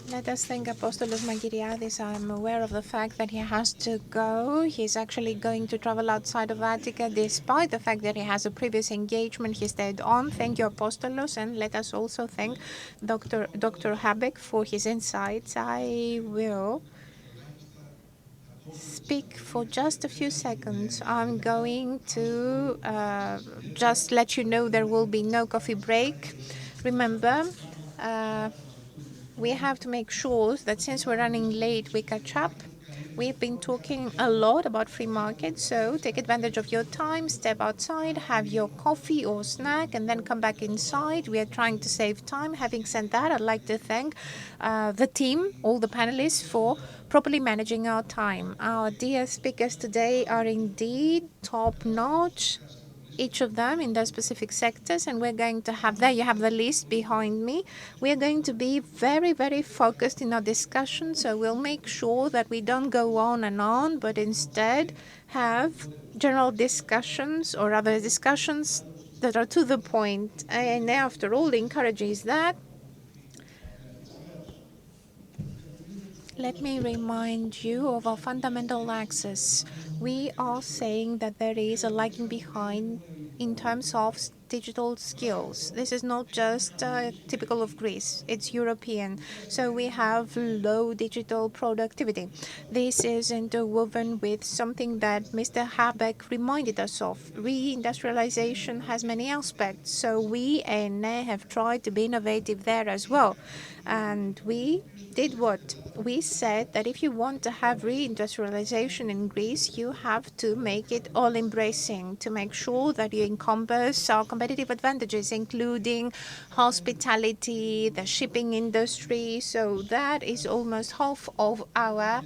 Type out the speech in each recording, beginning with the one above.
Let us thank Apostolos Magiriadis. I'm aware of the fact that he has to go. He's actually going to travel outside of Attica despite the fact that he has a previous engagement. He stayed on. Thank you, Apostolos. And let us also thank Dr. Habeck for his insights. I will speak for just a few seconds. I'm going to just let you know there will be no coffee break. Remember, uh, we have to make sure that since we're running late, we catch up. We've been talking a lot about free market, so take advantage of your time, step outside, have your coffee or snack, and then come back inside. We are trying to save time. Having said that, I'd like to thank the team, all the panelists, for properly managing our time. Our dear speakers today are indeed top notch, each of them in their specific sectors, and we're going to have there you have the list behind me. We are going to be very, very focused in our discussion, so we'll make sure that we don't go on, but instead have general discussions or other discussions that are to the point. And after all, the encouraging is that let me remind you of our fundamental axis. We are saying that there is a lagging behind in terms of digital skills. This is not just typical of Greece, it's European. So we have low digital productivity. This is interwoven with something that Mr. Habeck reminded us of. Reindustrialization has many aspects. So we, ANA, have tried to be innovative there as well. And we did what? We said that if you want to have reindustrialization in Greece, you have to make it all-embracing, to make sure that you encompass our competitive advantages, including hospitality, the shipping industry. So that is almost half of our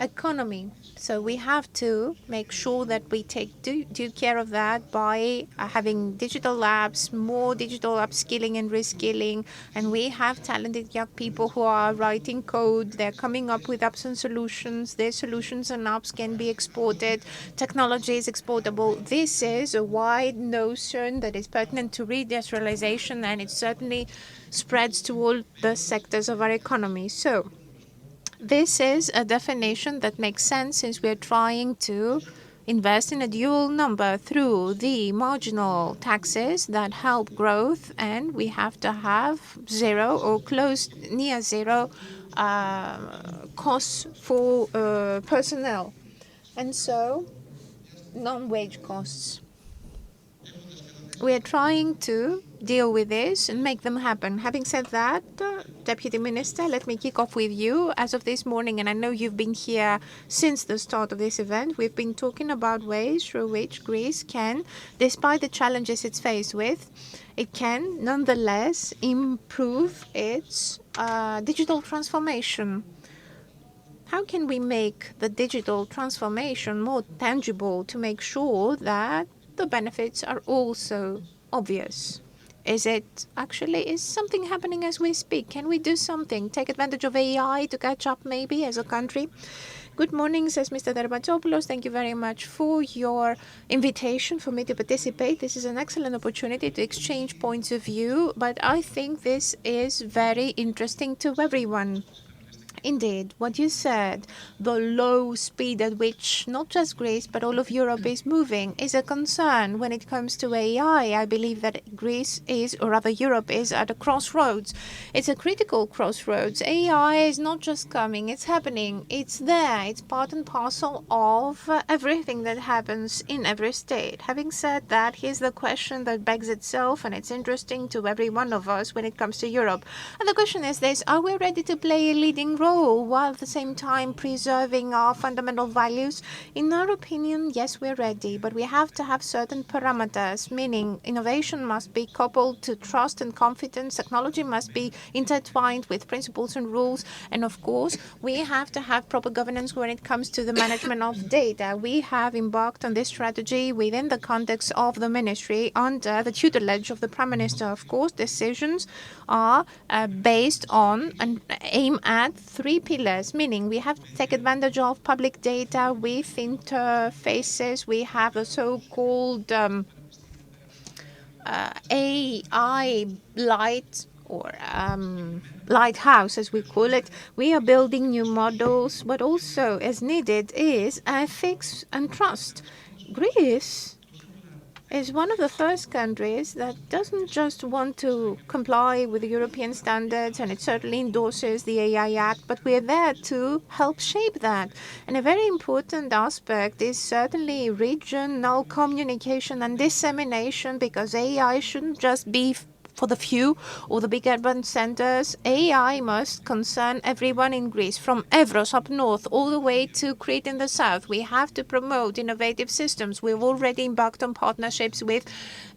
economy. So we have to make sure that we take due care of that by having digital labs, more digital upskilling and reskilling. And we have talented young people who are writing code. They're coming up with apps and solutions. Their solutions and apps can be exported. Technology is exportable. This is a wide notion that is pertinent to reindustrialization, and it certainly spreads to all the sectors of our economy. So this is a definition that makes sense since we're trying to invest in a dual number through the marginal taxes that help growth, and we have to have zero or close near zero costs for personnel, and so non-wage costs. We are trying to deal with this and make them happen. Having said that, Deputy Minister, let me kick off with you. As of this morning, and I know you've been here since the start of this event, we've been talking about ways through which Greece can, despite the challenges it's faced with, it can nonetheless improve its digital transformation. How can we make the digital transformation more tangible to make sure that the benefits are also obvious? Is something happening as we speak? Can we do something? Take advantage of AI to catch up maybe as a country? Good morning, says Mr. Derbatopoulos. Thank you very much for your invitation for me to participate. This is an excellent opportunity to exchange points of view, but I think this is very interesting to everyone. Indeed, what you said, the low speed at which not just Greece but all of Europe is moving, is a concern when it comes to AI. I believe that Greece is, or rather Europe is, at a crossroads. It's a critical crossroads. AI is not just coming, it's happening. It's there. It's part and parcel of everything that happens in every state. Having said that, here's the question that begs itself, and it's interesting to every one of us when it comes to Europe. And the question is this: are we ready to play a leading role while at the same time preserving our fundamental values? In our opinion, yes, we're ready, but we have to have certain parameters, meaning innovation must be coupled to trust and confidence, technology must be intertwined with principles and rules, and of course, we have to have proper governance when it comes to the management of data. We have embarked on this strategy within the context of the ministry under the tutelage of the Prime Minister. Of course, decisions are based on and aim at three pillars, meaning we have to take advantage of public data with interfaces. We have the so-called AI light or lighthouse, as we call it. We are building new models, but also, as needed, is ethics and trust. Greece is one of the first countries that doesn't just want to comply with the European standards, and it certainly endorses the AI Act, but we're there to help shape that. And a very important aspect is certainly regional communication and dissemination, because AI shouldn't just be for the few or the big urban centers. AI must concern everyone in Greece, from Evros up north all the way to Crete in the south. We have to promote innovative systems. We've already embarked on partnerships with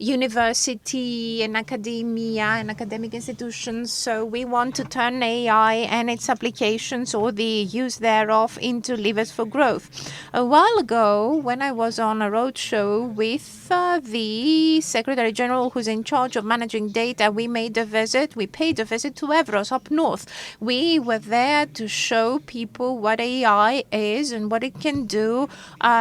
university and academia and academic institutions. So we want to turn AI and its applications, or the use thereof, into levers for growth. A while ago, when I was on a roadshow with the Secretary General who's in charge of managing data, we paid a visit to Evros up north. We were there to show people what AI is and what it can do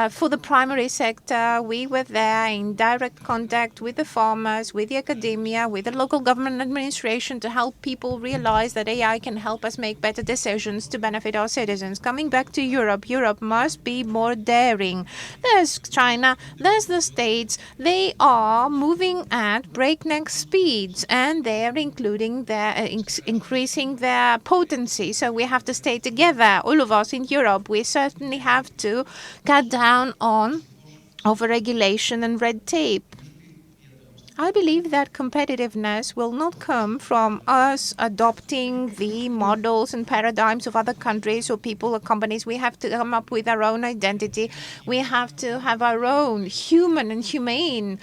for the primary sector. We were there in direct contact with the farmers, with the academia, with the local government administration, to help people realize that AI can help us make better decisions to benefit our citizens. Coming back to Europe, Europe must be more daring. There's China, there's the States. They are moving at breakneck speeds, and they're increasing their potency. So we have to stay together, all of us in Europe. We certainly have to cut down on overregulation and red tape. I believe that competitiveness will not come from us adopting the models and paradigms of other countries or people or companies. We have to come up with our own identity. We have to have our own human and humane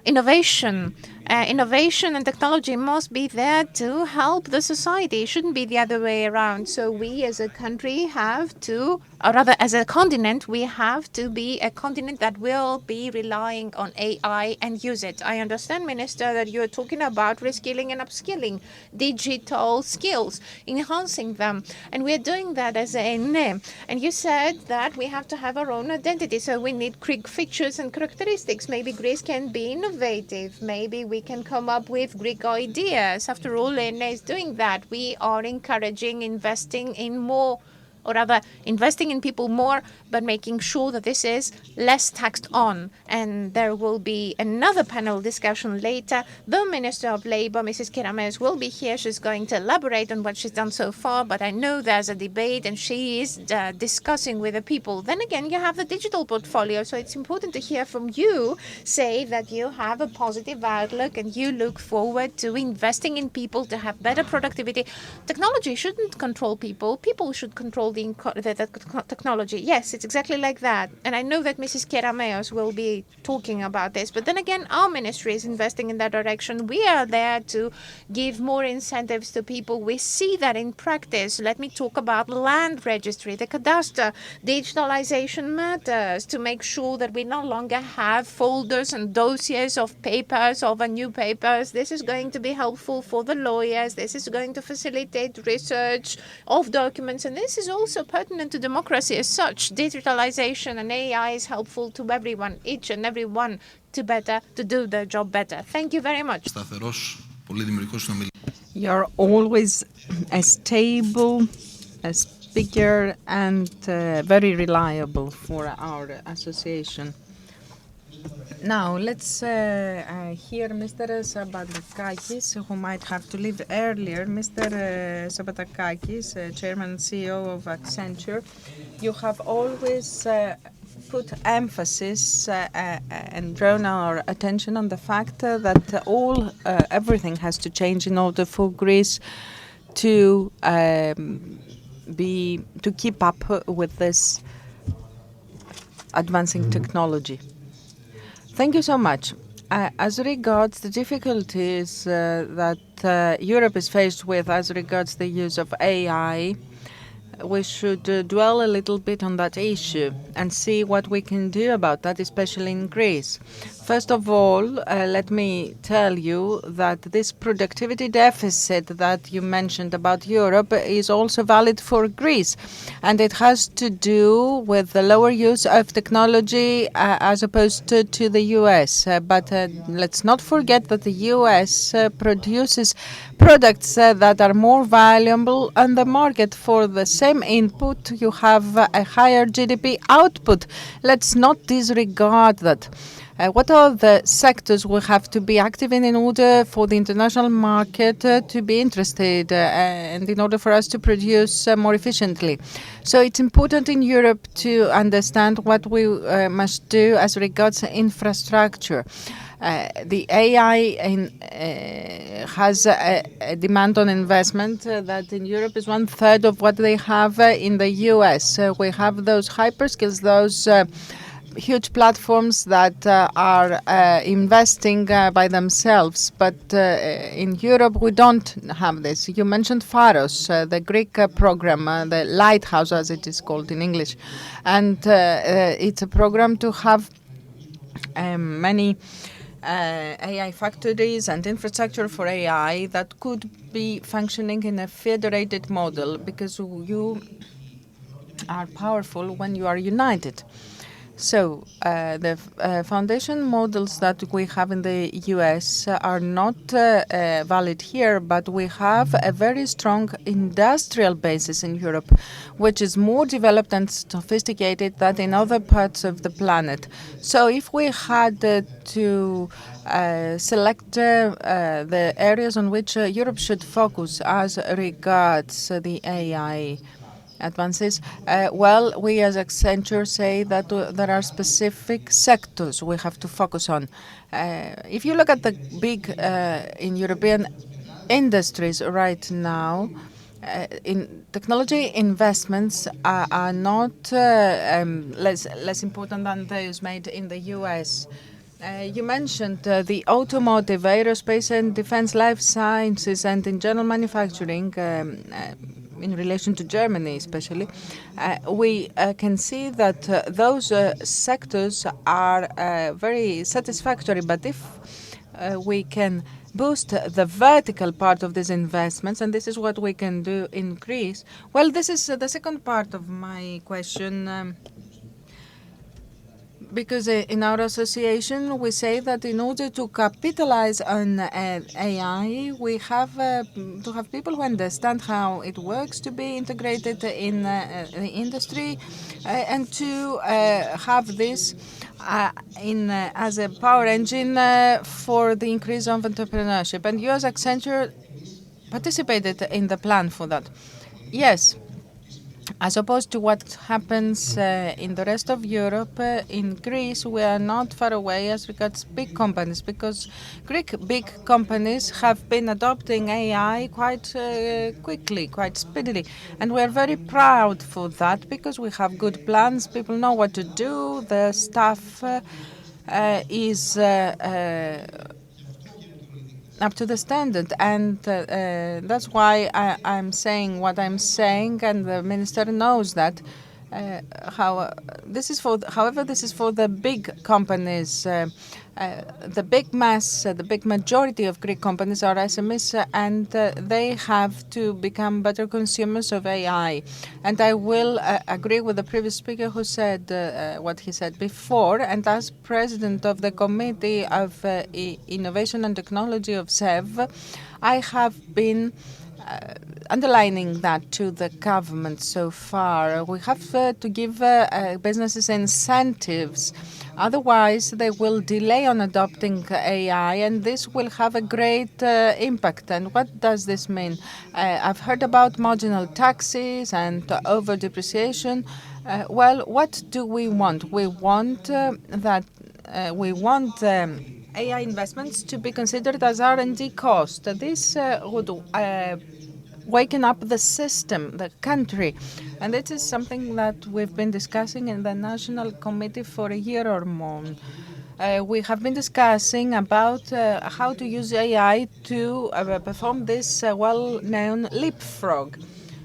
innovation. Innovation and technology must be there to help the society. It shouldn't be the other way around. So we as a country have to, or rather as a continent, we have to be a continent that will be relying on AI and use it. I understand, Minister, that you're talking about reskilling and upskilling digital skills, enhancing them. And we're doing that as a NEM. And you said that we have to have our own identity. So we need Greek features and characteristics. Maybe Greece can be innovative. Maybe we can come up with Greek ideas. After all, ENA is doing that. We are encouraging investing in more, or rather investing in people more, but making sure that this is less taxed on. And there will be another panel discussion later. The Minister of Labour, Mrs. Kerameus, will be here. She's going to elaborate on what she's done so far, but I know there's a debate and she is discussing with the people. Then again, you have the digital portfolio, so it's important to hear from you say that you have a positive outlook and you look forward to investing in people to have better productivity. Technology shouldn't control people. People should control the technology. Yes, it's exactly like that. And I know that Mrs. Kerameos will be talking about this. But then again, our ministry is investing in that direction. We are there to give more incentives to people. We see that in practice. Let me talk about land registry, the cadastre. Digitalization matters to make sure that we no longer have folders and dossiers of papers, of new papers. This is going to be helpful for the lawyers. This is going to facilitate research of documents. And this is also pertinent to democracy as such. Digitalization and AI is helpful to everyone, each and every one, to do their job better. Thank you very much. You're always a stable, a speaker, and very reliable for our association. Now, let's hear Mr. Sabatakakis, who might have to leave earlier. Mr. Sabatakakis, Chairman and CEO of Accenture, you have always put emphasis and drawn our attention on the fact that everything has to change in order for Greece to keep up with this advancing technology. Thank you so much. As regards the difficulties that Europe is faced with as regards the use of AI, we should dwell a little bit on that issue and see what we can do about that, especially in Greece. First of all, let me tell you that this productivity deficit that you mentioned about Europe is also valid for Greece. And it has to do with the lower use of technology as opposed to the US. But let's not forget that the US produces products that are more valuable on the market. For the same input, you have a higher GDP output. Let's not disregard that. What are the sectors we have to be active in order for the international market to be interested and in order for us to produce more efficiently? So it's important in Europe to understand what we must do as regards infrastructure. The AI has a demand on investment that in Europe is 1/3 of what they have in the US. We have those hyperskills, those huge platforms that are investing by themselves. But in Europe, we don't have this. You mentioned Pharos, the Greek program, the lighthouse, as it is called in English. And it's a program to have many AI factories and infrastructure for AI that could be functioning in a federated model, because you are powerful when you are united. So the foundation models that we have in the US are not valid here, but we have a very strong industrial basis in Europe, which is more developed and sophisticated than in other parts of the planet. So if we had to select the areas on which Europe should focus as regards the AI advances. Well, we as Accenture say that there are specific sectors we have to focus on. If you look at the big in European industries right now, in technology investments are not less important than those made in the US. You mentioned the automotive, aerospace and defense, life sciences, and in general manufacturing. In relation to Germany especially, we can see that those sectors are very satisfactory. But if we can boost the vertical part of these investments, and this is what we can do in Greece. Well, this is the second part of my question. Because in our association, we say that in order to capitalize on AI, we have to have people who understand how it works to be integrated in the industry and to have this as a power engine for the increase of entrepreneurship. And you as Accenture participated in the plan for that. Yes. As opposed to what happens in the rest of Europe, in Greece, we are not far away as regards big companies, because Greek big companies have been adopting AI quite quickly, quite speedily. And we are very proud for that, because we have good plans, people know what to do, the staff is up to the standard, and that's why I'm saying what I'm saying, and the minister knows that. However, this is for the big companies. The big mass, the big majority of Greek companies are SMEs, and they have to become better consumers of AI. And I will agree with the previous speaker who said what he said before. And as president of the Committee of Innovation and Technology of SEV, I have been underlining that to the government so far. We have to give businesses incentives. Otherwise, they will delay on adopting AI, and this will have a great impact. And what does this mean? I've heard about marginal taxes and over depreciation. Well, what do we want? We want AI investments to be considered as R&D cost. This would waken up the system, the country. And it is something that we've been discussing in the National Committee for a year or more. We have been discussing about how to use AI to perform this well-known leapfrog.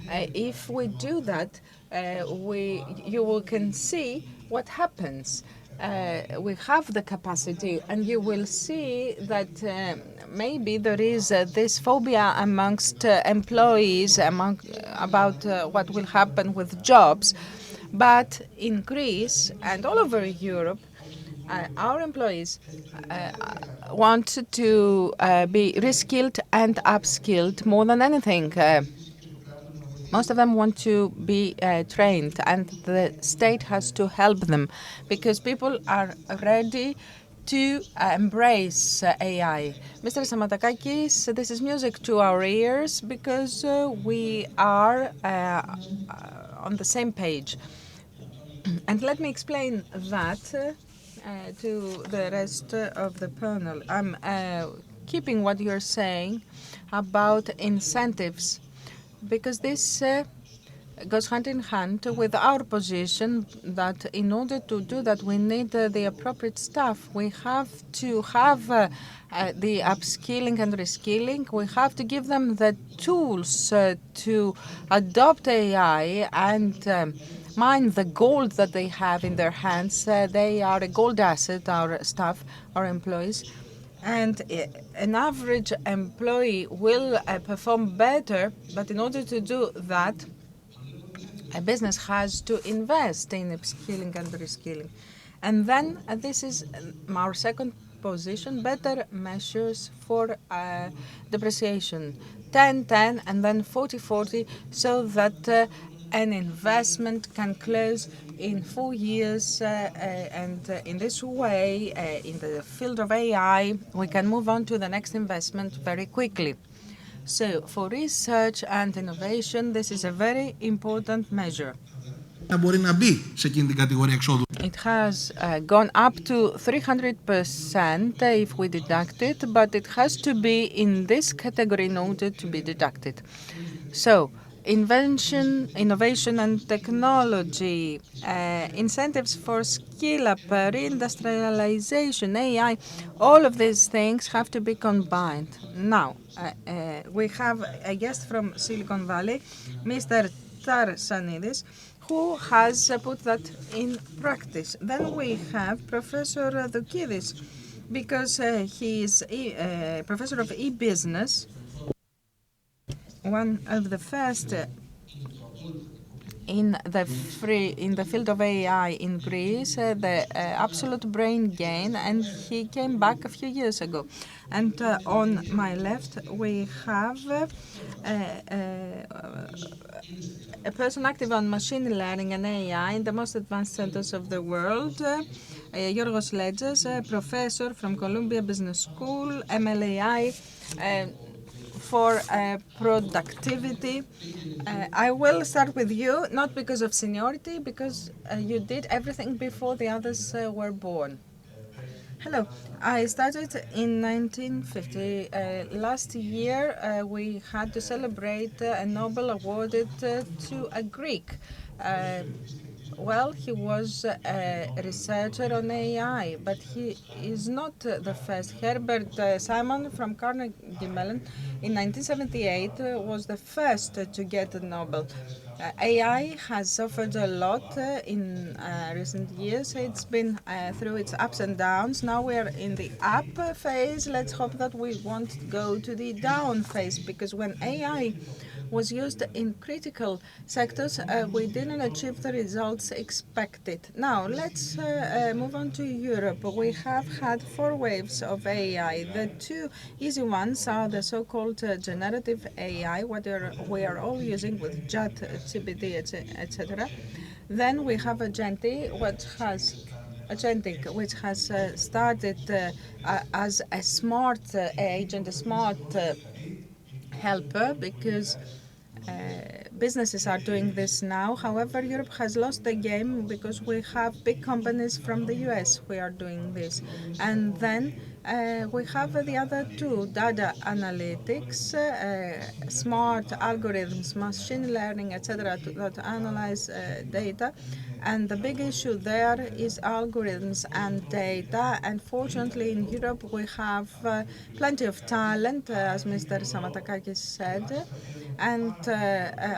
If we do that, you will can see what happens. We have the capacity, and you will see that maybe there is this phobia amongst employees about what will happen with jobs. But in Greece and all over Europe, our employees want to be reskilled and upskilled more than anything. Most of them want to be trained, and the state has to help them because people are ready to embrace AI. Mr. Samatakakis, this is music to our ears because we are on the same page. And let me explain that to the rest of the panel. I'm keeping what you're saying about incentives because this goes hand in hand with our position that in order to do that, we need the appropriate staff. We have to have the upskilling and reskilling. We have to give them the tools to adopt AI and mine the gold that they have in their hands. They are a gold asset, our staff, our employees. And an average employee will perform better, but in order to do that, a business has to invest in upskilling and reskilling. And then this is our second position, better measures for depreciation. 10-10 and then 40-40 so that an investment can close in 4 years and in this way in the field of AI we can move on to the next investment very quickly. So, for research and innovation, this is a very important measure. It has gone up to 300% if we deduct it, but it has to be in this category in order to be deducted. So, invention, innovation, and technology, incentives for skill up, reindustrialization, AI, all of these things have to be combined. Now, we have a guest from Silicon Valley, Mr. Tarsanidis, who has put that in practice. Then we have Professor Doukidis, because he is a professor of e-business, one of the first in the field of AI in Greece, the absolute brain gain, and he came back a few years ago. And on my left, we have a person active on machine learning and AI in the most advanced centers of the world. Yorgos Ledges, a professor from Columbia Business School, MLAI. For productivity. I will start with you, not because of seniority, because you did everything before the others were born. Hello, I started in 1950. Last year, we had to celebrate a Nobel awarded to a Greek. Well, he was a researcher on AI, but he is not the first. Herbert Simon from Carnegie Mellon in 1978 was the first to get the Nobel. AI has suffered a lot in recent years. It's been through its ups and downs. Now we're in the up phase. Let's hope that we won't go to the down phase, because when AI was used in critical sectors, we didn't achieve the results expected. Now, let's move on to Europe. We have had 4 waves of AI. The 2 easy ones are the so-called generative AI, what we are all using with ChatGPT, etc. Then we have Agentic, which has started as a smart agent, a smart helper, because businesses are doing this now. However, Europe has lost the game because we have big companies from the US who are doing this. And then we have the other 2, data analytics, smart algorithms, machine learning, etc., that analyze data. And the big issue there is algorithms and data. And fortunately, in Europe, we have plenty of talent, as Mr. Samatakakis said. And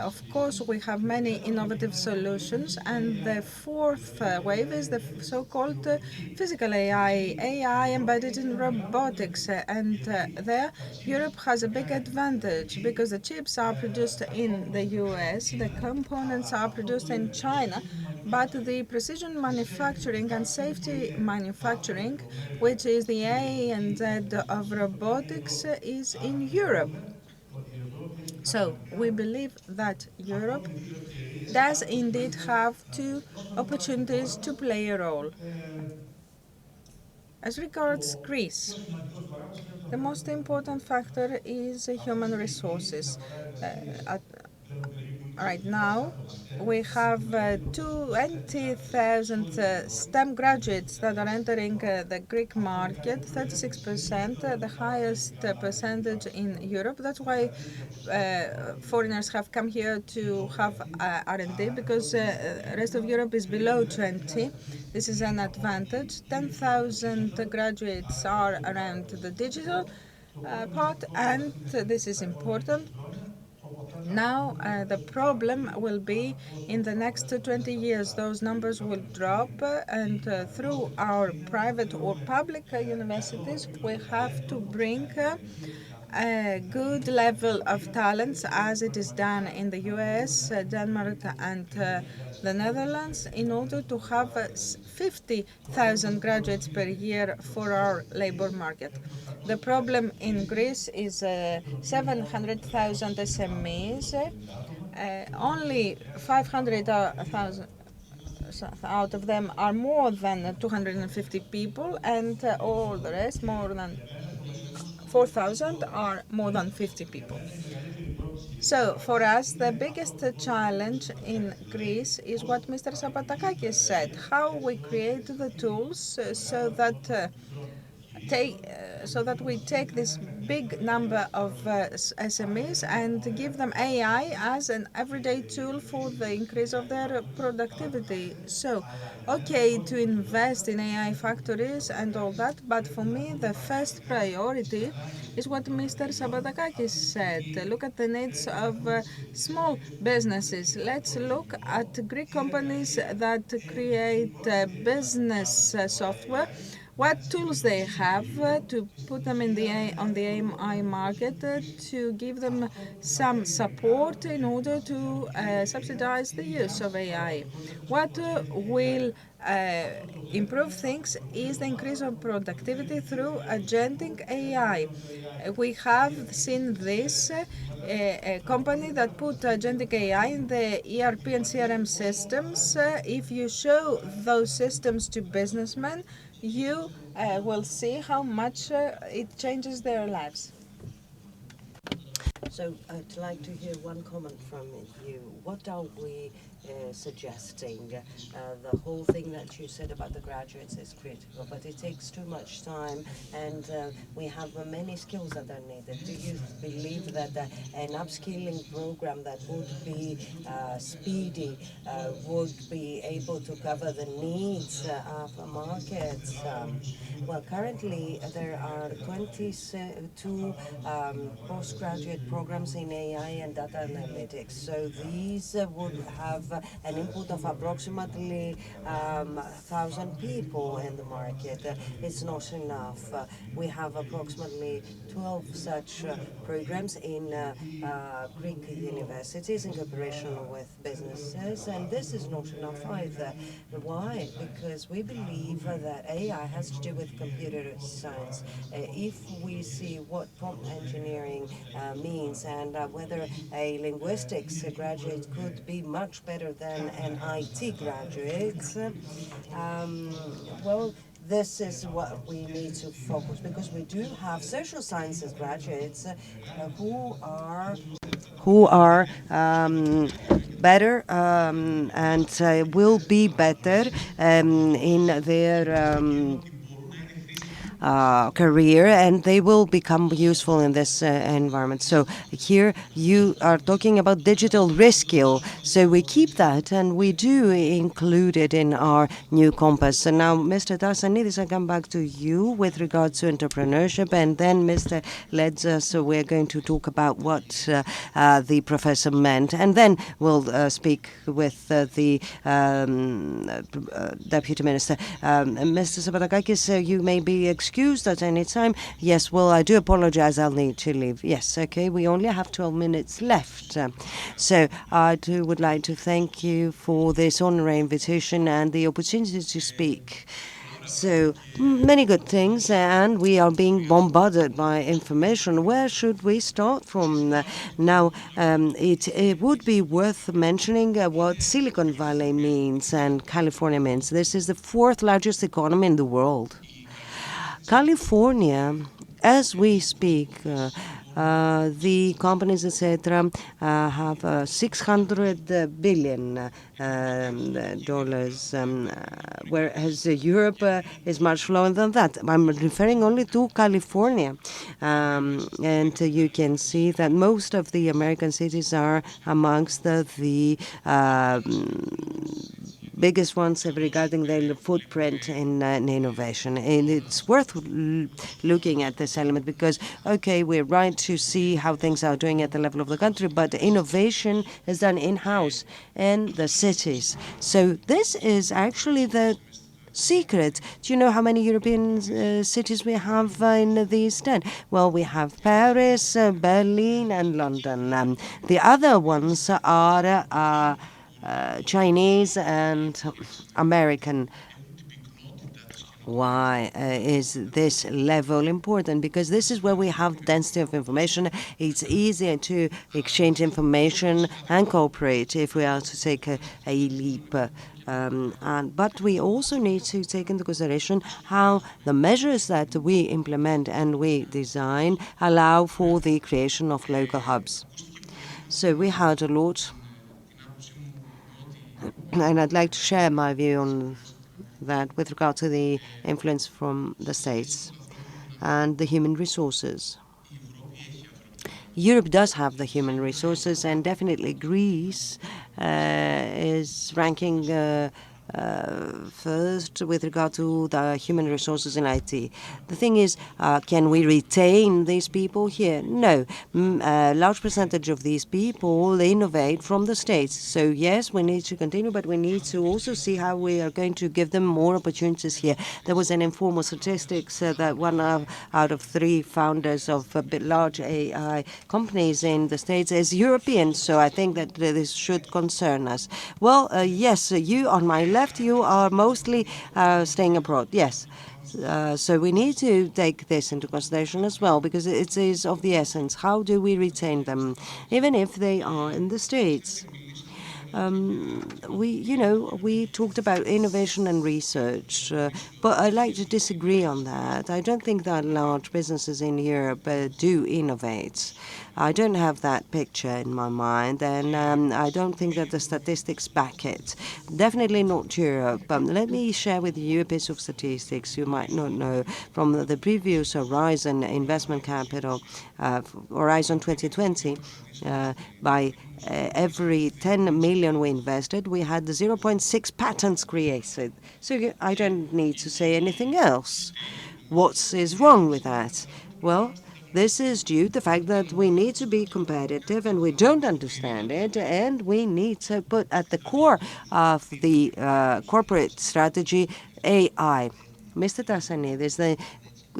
of course, we have many innovative solutions. And the fourth wave is the so-called physical AI, AI embedded in robotics. And there, Europe has a big advantage because the chips are produced in the US, the components are produced in China, but the precision manufacturing and safety manufacturing, which is the A and Z of robotics, is in Europe. So we believe that Europe does indeed have two opportunities to play a role. As regards Greece, the most important factor is human resources. At Right now, we have 20,000 STEM graduates that are entering the Greek market, 36%, the highest percentage in Europe. That's why foreigners have come here to have R&D, because the rest of Europe is below 20. This is an advantage. 10,000 graduates are around the digital part, and this is important. Now, the problem will be in the next 20 years, those numbers will drop, and through our private or public universities, we have to bring a good level of talents as it is done in the US, Denmark, and the Netherlands, in order to have 50,000 graduates per year for our labor market. The problem in Greece is 700,000 SMEs. Only 500,000 out of them are more than 250 people, and all the rest, more than 4,000, are more than 50 people. So, for us, the biggest challenge in Greece is what Mr. Sapatakakis said, how we create the tools so that we take this big number of SMEs and give them AI as an everyday tool for the increase of their productivity. So, okay, to invest in AI factories and all that, but for me, the first priority is what Mr. Sabatakakis said. Look at the needs of small businesses. Let's look at Greek companies that create business software, what tools they have to put them in on the AI market, to give them some support in order to subsidize the use of AI. What will improve things is the increase of productivity through agentic AI. We have seen this a company that put agentic AI in the ERP and CRM systems. If you show those systems to businessmen, you will see how much it changes their lives. So I'd like to hear one comment from you. What are we suggesting? The whole thing that you said about the graduates is critical, but it takes too much time, and we have many skills that are needed. Do you believe that an upskilling program that would be speedy would be able to cover the needs of the markets? Well, currently there are 22 postgraduate programs in AI and data analytics. So these would have an input of approximately 1,000 people in the market. It's not enough. We have approximately 12 such programs in Greek universities in cooperation with businesses, and this is not enough either. Why? Because we believe that AI has to do with computer science. If we see what prompt engineering means, and whether a linguistics graduate could be much better than an IT graduate, well, this is what we need to focus, because we do have social sciences graduates who are better and will be better in their career, and they will become useful in this environment. So here you are talking about digital reskill. So we keep that and we do include it in our new compass. So now, Mr. Darsanidis, I come back to you with regards to entrepreneurship, and then Mr. Ledza, so we're going to talk about what the professor meant, and then we'll speak with the Deputy Minister. Mr. Sabatakakis, you may be excused at any time. Yes, well, I do apologize. I'll need to leave. Yes, okay. We only have 12 minutes left. So I too would like to thank you for this honorary invitation and the opportunity to speak. So many good things, and we are being bombarded by information. Where should we start from? Now, it would be worth mentioning what Silicon Valley means and California means. This is the fourth largest economy in the world. California, as we speak, the companies, etc., have $600 billion, dollars, whereas Europe is much lower than that. I'm referring only to California, and you can see that most of the American cities are amongst the biggest ones regarding their footprint in innovation. And it's worth looking at this element because, okay, we're right to see how things are doing at the level of the country, but innovation is done in-house in the cities. So this is actually the secret. Do you know how many European cities we have in the East End? Well, we have Paris, Berlin, and London. The other ones are Chinese and American. Why is this level important? Because this is where we have density of information. It's easier to exchange information and cooperate if we are to take a leap. But we also need to take into consideration how the measures that we implement and we design allow for the creation of local hubs. So we had a lot, and I'd like to share my view on that with regard to the influence from the states and the human resources. Europe does have the human resources, and definitely Greece is ranking first with regard to the human resources in IT. The thing is, can we retain these people here? No. A large percentage of these people innovate from the States. So yes, we need to continue, but we need to also see how we are going to give them more opportunities here. There was an informal statistics that one out of three founders of large AI companies in the States is European. So I think that this should concern us. Well, yes, you on my left, you are mostly staying abroad. Yes. So we need to take this into consideration as well, because it is of the essence. How do we retain them, even if they are in the States? We talked about innovation and research, but I'd like to disagree on that. I don't think that large businesses in Europe do innovate. I don't have that picture in my mind, and I don't think that the statistics back it. Definitely not Europe. Let me share with you a piece of statistics you might not know from the previous Horizon Investment Capital, Horizon 2020. By every 10 million we invested, we had 0.6 patents created. So I don't need to say anything else. What is wrong with that? Well, this is due to the fact that we need to be competitive and we don't understand it, and we need to put at the core of the corporate strategy AI. Mr. Tassanidis, the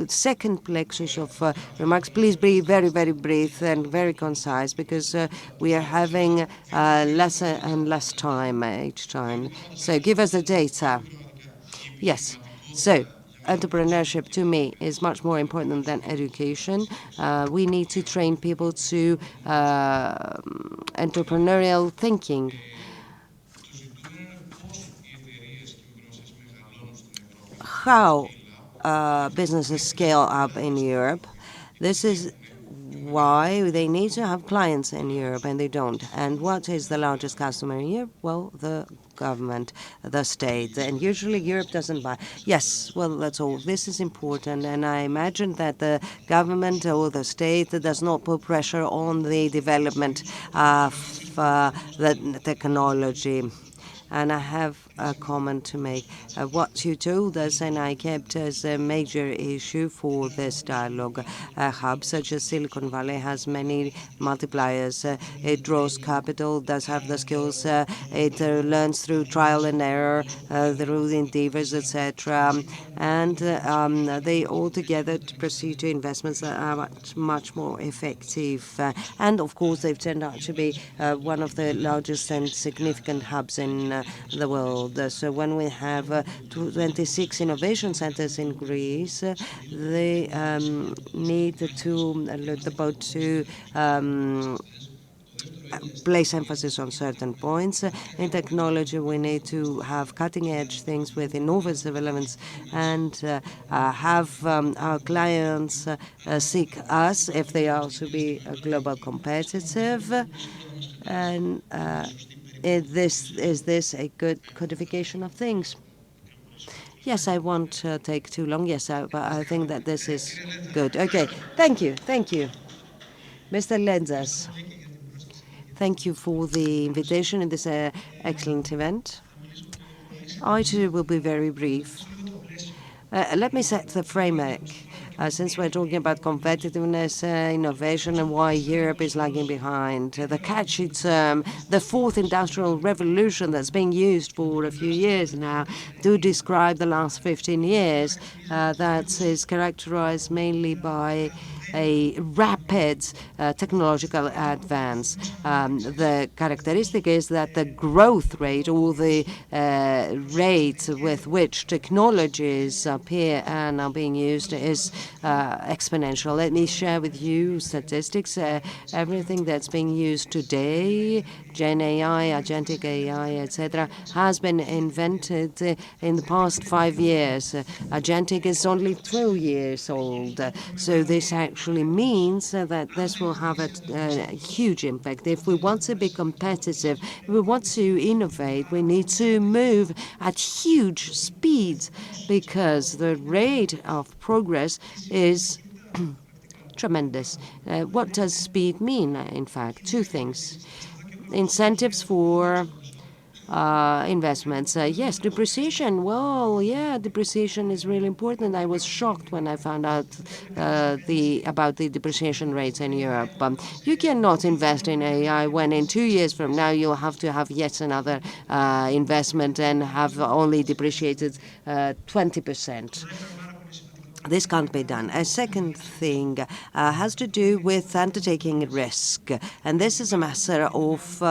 second plexus of remarks. Please be very, very brief and very concise, because we are having less and less time each time. So give us the data. Yes. So entrepreneurship to me is much more important than education. We need to train people to entrepreneurial thinking. How businesses scale up in Europe. This is why they need to have clients in Europe and they don't. And what is the largest customer in Europe? Well, the government, the state. And usually Europe doesn't buy. Yes, well, that's all. This is important. And I imagine that the government or the state does not put pressure on the development of the technology. And I have a comment to make. What you told us, and I kept as a major issue for this dialogue, a hub such as Silicon Valley has many multipliers. It draws capital, does have the skills, it learns through trial and error, through the endeavors, etc. And they all together proceed to investments that are much more effective. And of course, they've turned out to be one of the largest and significant hubs in the world. So when we have 26 innovation centers in Greece, they need to look about to place emphasis on certain points. In technology, we need to have cutting-edge things with innovative elements and have our clients seek us if they are to be global competitive. And is this a good codification of things? Yes, I won't take too long. Yes, but I think that this is good. Okay, thank you. Thank you. Mr. Lenzas, thank you for the invitation in this excellent event. I too will be very brief. Let me set the framework. Since we're talking about competitiveness, innovation, and why Europe is lagging behind, the catchy term, the fourth industrial revolution that's being used for a few years now to describe the last 15 years, that is characterized mainly by a rapid technological advance. The characteristic is that the growth rate or the rate with which technologies appear and are being used is exponential. Let me share with you statistics. Everything that's being used today, Gen AI, agentic AI, etc., has been invented in the past 5 years. Agentic is only 12 years old. So this actually means that this will have a huge impact. If we want to be competitive, if we want to innovate, we need to move at huge speeds because the rate of progress is tremendous. What does speed mean, in fact? Two things. Incentives for investments. Yes, depreciation. Well, yeah, depreciation is really important. I was shocked when I found out about the depreciation rates in Europe. You cannot invest in AI when in 2 years from now you'll have to have yet another investment and have only depreciated 20%. This can't be done. A second thing has to do with undertaking risk. And this is a matter of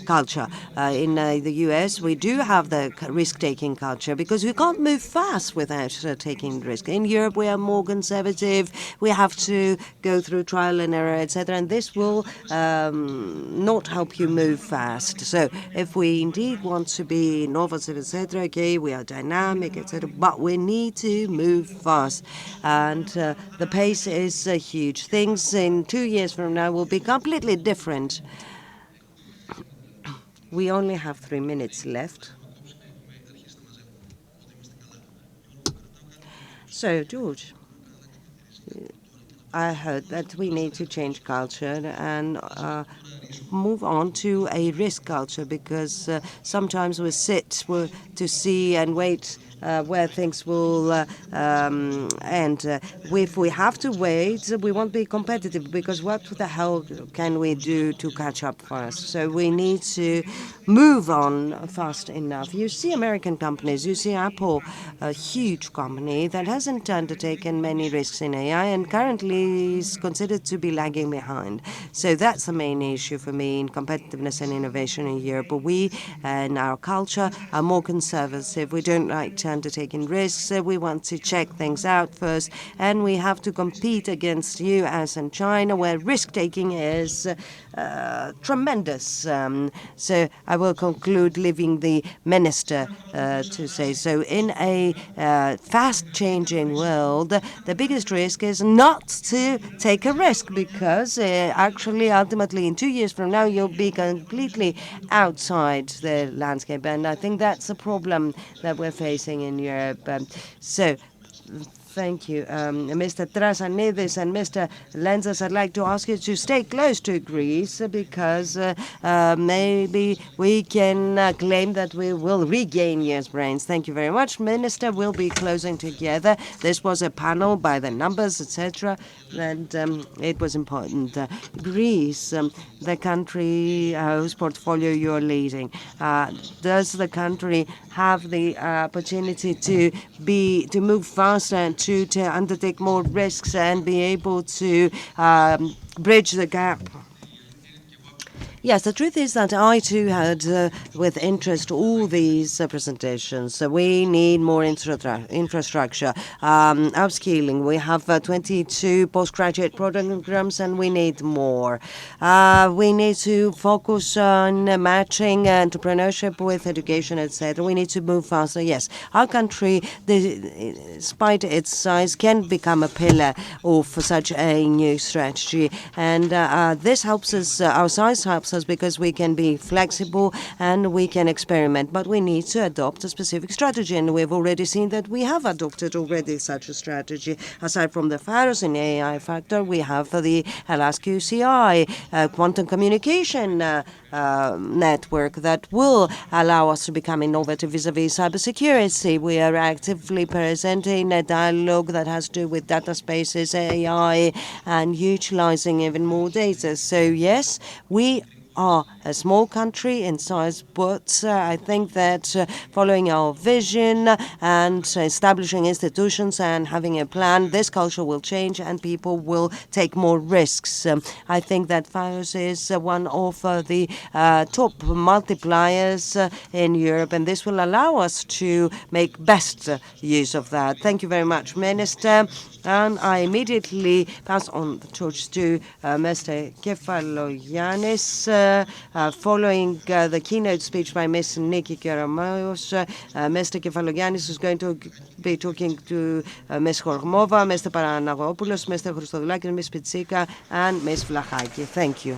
culture. In the US, we do have the risk-taking culture because we can't move fast without taking risk. In Europe, we are more conservative. We have to go through trial and error, etc. And this will not help you move fast. So if we indeed want to be innovative, etc., okay, we are dynamic, etc., but we need to move fast. And the pace is huge. Things in 2 years from now will be completely different. We only have 3 minutes left. So, George, I heard that we need to change culture and move on to a risk culture because sometimes we sit to see and wait where things will end. If we have to wait, we won't be competitive because what the hell can we do to catch up fast? So we need to move on fast enough. You see American companies, you see Apple, a huge company that hasn't undertaken many risks in AI and currently is considered to be lagging behind. So that's the main issue for me in competitiveness and innovation in Europe. But we and our culture are more conservative. We don't like undertaking risks. We want to check things out first, and we have to compete against US and China, where risk-taking is tremendous. So I will conclude leaving the minister to say so. In a fast-changing world, the biggest risk is not to take a risk, because actually, ultimately, in 2 years from now, you'll be completely outside the landscape. And I think that's a problem that we're facing in Europe. So thank you. Mr. Trasanidis and Mr. Lenzas, I'd like to ask you to stay close to Greece, because maybe we can claim that we will regain years' brains. Thank you very much, Minister. We'll be closing together. This was a panel by the numbers, etc., and it was important. Greece, the country whose portfolio you're leading, does the country have the opportunity to move faster and to undertake more risks and be able to bridge the gap? Yes, the truth is that I too had with interest all these presentations. We need more infrastructure, upskilling. We have 22 postgraduate programs and we need more. We need to focus on matching entrepreneurship with education, etc. We need to move faster. Yes, our country, despite its size, can become a pillar of such a new strategy. And this helps us, our size helps us, because we can be flexible and we can experiment. But we need to adopt a specific strategy, and we've already seen that we have adopted already such a strategy. Aside from the Faros in AI factor, we have the LSQCI quantum communication network that will allow us to become innovative vis-a-vis cybersecurity. We are actively presenting a dialogue that has to do with data spaces, AI, and utilizing even more data. So yes, we are a small country in size, but I think that following our vision and establishing institutions and having a plan, this culture will change and people will take more risks. I think that FIOS is one of the top multipliers in Europe, and this will allow us to make best use of that. Thank you very much, Minister. And I immediately pass on the torch to Mr. Kefalogiannis, following the keynote speech by Ms. Niki Keramayos. Mr. Kefalogiannis is going to be talking to Ms. Hormova, Mr. Paranagopoulos, Mr. Christodoulakis, Ms. Pitsika, and Ms. Vlachaki. Thank you.